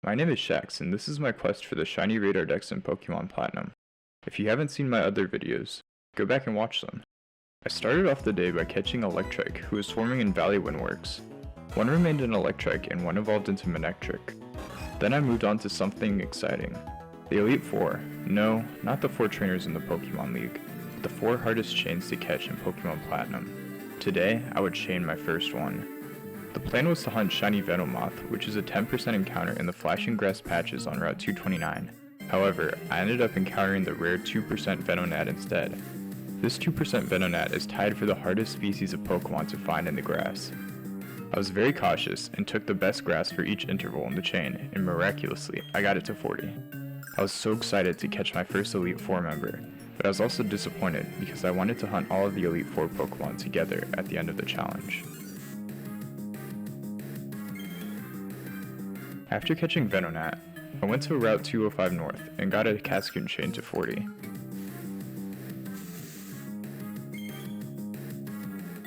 My name is Shax, and this is my quest for the shiny radar decks in Pokemon Platinum. If you haven't seen my other videos, go back and watch them. I started off the day by catching Electric, who was swarming in Valley Windworks. One remained an Electric and one evolved into Manectric. Then I moved on to something exciting. The Elite Four. No, not the 4 trainers in the Pokemon League, but the 4 hardest chains to catch in Pokemon Platinum. Today, I would chain my first one. The plan was to hunt shiny Venomoth, which is a 10% encounter in the Flashing Grass patches on Route 229. However, I ended up encountering the rare 2% Venonat instead. This 2% Venonat is tied for the hardest species of Pokemon to find in the grass. I was very cautious and took the best grass for each interval in the chain, and miraculously, I got it to 40. I was so excited to catch my first Elite Four member, but I was also disappointed because I wanted to hunt all of the Elite Four Pokemon together at the end of the challenge. After catching Venonat, I went to Route 205 North and got a Cascoon chain to 40.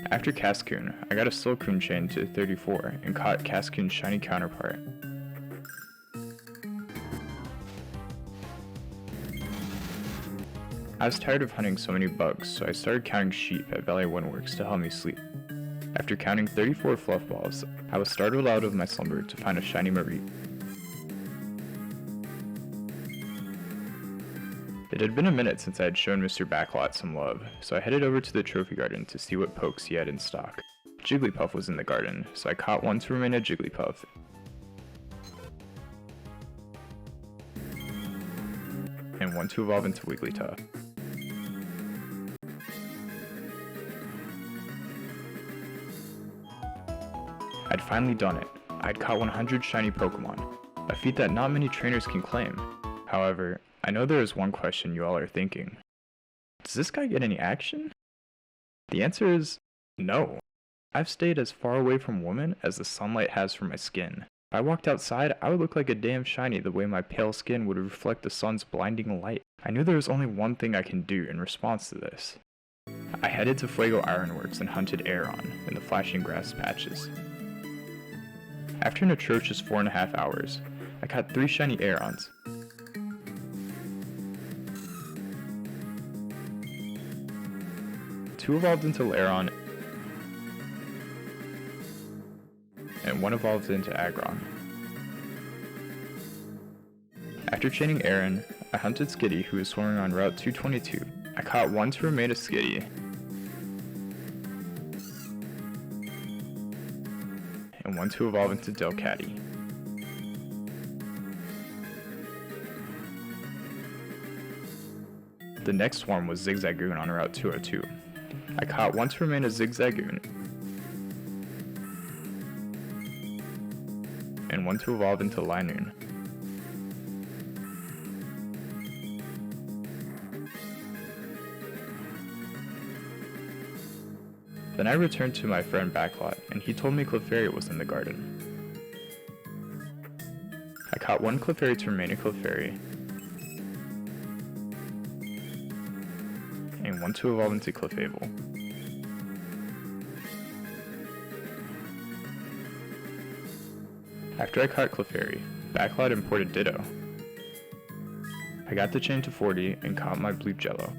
After Cascoon, I got a Silcoon chain to 34 and caught Cascoon's shiny counterpart. I was tired of hunting so many bugs, so I started counting sheep at Valley Windworks to help me sleep. After counting 34 fluff balls, I was startled out of my slumber to find a shiny Mareep. It had been a minute since I had shown Mr. Backlot some love, so I headed over to the trophy garden to see what pokes he had in stock. Jigglypuff was in the garden, so I caught one to remain a Jigglypuff, and one to evolve into Wigglytuff. I'd finally done it. I'd caught 100 shiny Pokemon, a feat that not many trainers can claim. However, I know there is one question you all are thinking. Does this guy get any action? The answer is no. I've stayed as far away from women as the sunlight has from my skin. If I walked outside, I would look like a damn shiny the way my pale skin would reflect the sun's blinding light. I knew there was only one thing I can do in response to this. I headed to Fuego Ironworks and hunted Aeron in the Flashing Grass patches. After an atrocious 4.5 hours, I caught 3 shiny Aerons. Two evolved into Lairon, and one evolved into Aggron. After chaining Aaron, I hunted Skitty, who was swarming on Route 222. I caught one to remain a Skitty, and one to evolve into Delcatty. The next swarm was Zigzagoon on Route 202. I caught one to remain a Zigzagoon, and one to evolve into Linoon. Then I returned to my friend Backlot, and he told me Clefairy was in the garden. I caught one Clefairy to remain a Clefairy, and one to evolve into Clefable. After I caught Clefairy, Backlot imported Ditto. I got the chain to 40 and caught my blue Jello.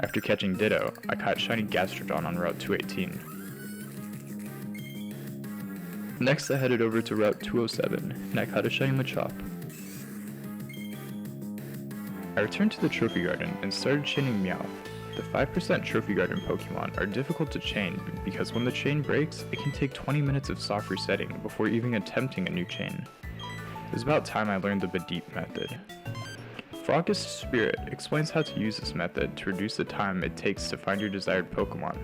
After catching Ditto, I caught shiny Gastrodon on Route 218. Next I headed over to Route 207, and I caught a shiny Machop. I returned to the Trophy Garden and started chaining Meowth. The 5% Trophy Garden Pokemon are difficult to chain because when the chain breaks, it can take 20 minutes of soft resetting before even attempting a new chain. It was about time I learned the badeep method. Frogust Spirit explains how to use this method to reduce the time it takes to find your desired Pokemon.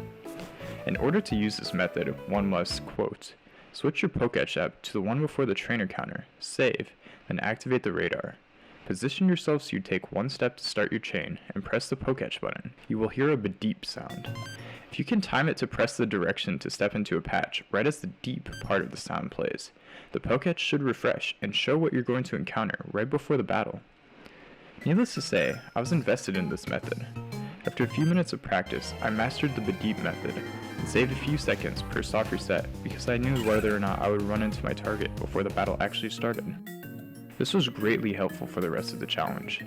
In order to use this method, one must, quote, switch your Pokédex app to the one before the trainer counter, save, then activate the radar. Position yourself so you take one step to start your chain, and press the Pokédex button. You will hear a badeep sound. If you can time it to press the direction to step into a patch, right as the deep part of the sound plays, the Pokédex should refresh and show what you're going to encounter right before the battle. Needless to say, I was invested in this method. After a few minutes of practice, I mastered the badeep method, and saved a few seconds per soft reset because I knew whether or not I would run into my target before the battle actually started. This was greatly helpful for the rest of the challenge.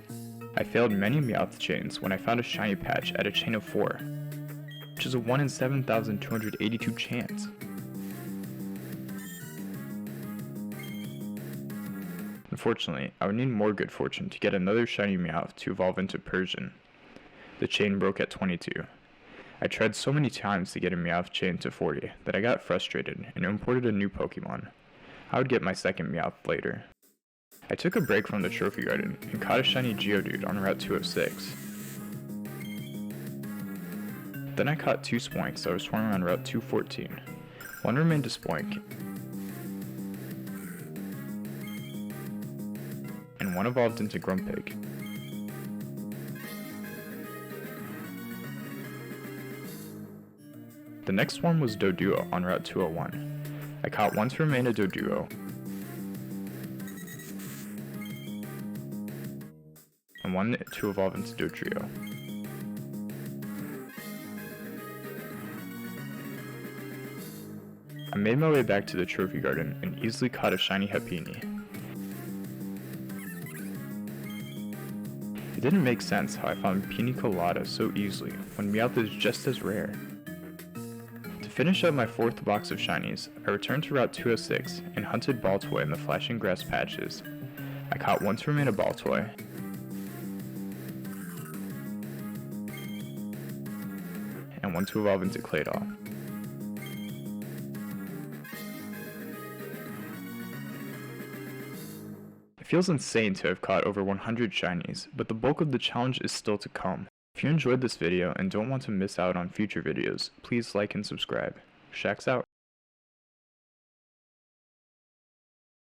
I failed many Meowth chains when I found a shiny patch at a chain of 4, which is a 1 in 7,282 chance. Unfortunately, I would need more good fortune to get another shiny Meowth to evolve into Persian. The chain broke at 22. I tried so many times to get a Meowth chain to 40 that I got frustrated and imported a new Pokemon. I would get my second Meowth later. I took a break from the trophy garden and caught a shiny Geodude on Route 206. Then I caught 2 Spoinks that were swarming on Route 214. One remained a Spoink, and one evolved into Grumpig. The next swarm was Doduo on Route 201. I caught one to remain a Doduo, and one to evolve into Dodrio. I made my way back to the trophy garden and easily caught a shiny Happiny. It didn't make sense how I found Pina Colada so easily when Meowth is just as rare. To finish up my 4th box of shinies, I returned to Route 206 and hunted Baltoy in the flashing grass patches. I caught one to remain a Baltoy, and one to evolve into Claydol. It feels insane to have caught over 100 shinies, but the bulk of the challenge is still to come. If you enjoyed this video and don't want to miss out on future videos, please like and subscribe. Shax out.